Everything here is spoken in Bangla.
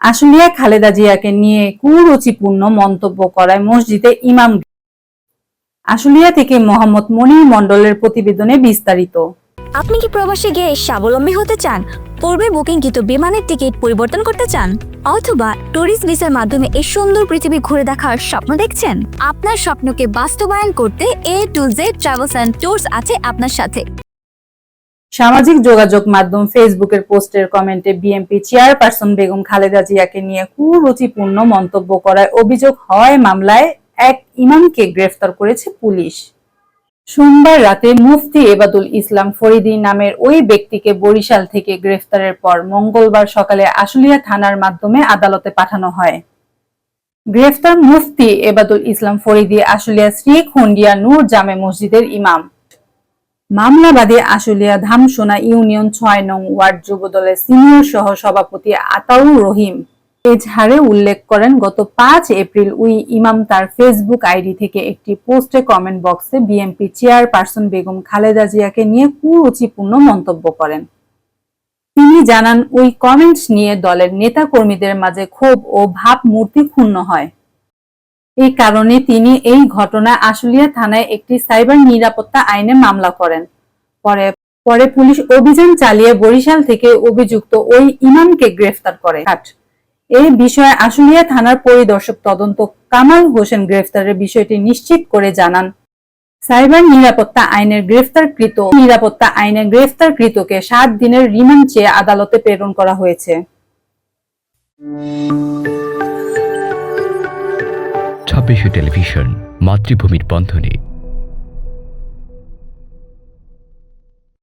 আশুলিয়া খালেদা জিয়াকে নিয়ে কুরুচিপূর্ণ মন্তব্য করায় মসজিদে ইমাম। আশুলিয়া থেকে মোহাম্মদ মনির মণ্ডলের প্রতিবেদনে বিস্তারিত। আপনি কি প্রবাসে গিয়ে স্বাবলম্বী হতে চান? পূর্বে বুকিংকৃত বিমানের টিকিট পরিবর্তন করতে চান, অথবা ট্যুরিস্ট ভিসার মাধ্যমে এই সুন্দর পৃথিবী ঘুরে দেখার স্বপ্ন দেখছেন? আপনার স্বপ্নকে বাস্তবায়ন করতে A to Z travels and tours আছে আপনার সাথে। সামাজিক যোগাযোগ মাধ্যম ফেসবুকের পোস্টের কমেন্টে বিএনপি চেয়ারপারসন বেগম খালেদা জিয়াকে নিয়ে কুরুচিপূর্ণ মন্তব্য করায় অভিযোগ হওয়ায় মামলায় এক ইমামকে গ্রেফতার করেছে পুলিশ। সোমবার রাতে মুফতি এবাদুল ইসলাম ফরিদী নামের ওই ব্যক্তিকে বরিশাল থেকে গ্রেফতারের পর মঙ্গলবার সকালে আশুলিয়া থানার মাধ্যমে আদালতে পাঠানো হয়। গ্রেফতার মুফতি এবাদুল ইসলাম ফরিদী আশুলিয়া শ্রী খন্ডিয়া নূর জামে মসজিদের ইমাম। মামলাবাদী আশুলিয়া ধামসোনা ইউনিয়ন ৬ নং ওয়ার্ড যুবদলের সিনিয়র সহ সভাপতি আতাউর রহিম এজাহারে উল্লেখ করেন, গত ৫ এপ্রিল ওই ইমাম তার ফেসবুক আইডি থেকে একটি পোস্টে কমেন্ট বক্সে বিএনপি চেয়ারপারসন বেগম খালেদা জিয়াকে নিয়ে কুরুচিপূর্ণ মন্তব্য করেন। তিনি জানান, ওই কমেন্টস নিয়ে দলের নেতা কর্মীদের মাঝে ক্ষোভ ও ভাবমূর্তি ক্ষুণ্ণ হয়। এই কারণে তিনি এই ঘটনা আশুলিয়া থানায় একটি সাইবার নিরাপত্তা আইনে মামলা করেন। পরে পুলিশ অভিযান চালিয়ে বরিশাল থেকে অভিযুক্ত ওই ইমামকে গ্রেফতার করে। এই বিষয়ে আশুলিয়া থানার পরিদর্শক তদন্ত কামাল হোসেন গ্রেফতারের বিষয়টি নিশ্চিত করে জানান, সাইবার নিরাপত্তা আইনের গ্রেফতারকৃতকে ৭ দিনের রিমান্ড চেয়ে আদালতে প্রেরণ করা হয়েছে। ২৬ টেলিভিশন, মাতৃভূমির বন্ধনে।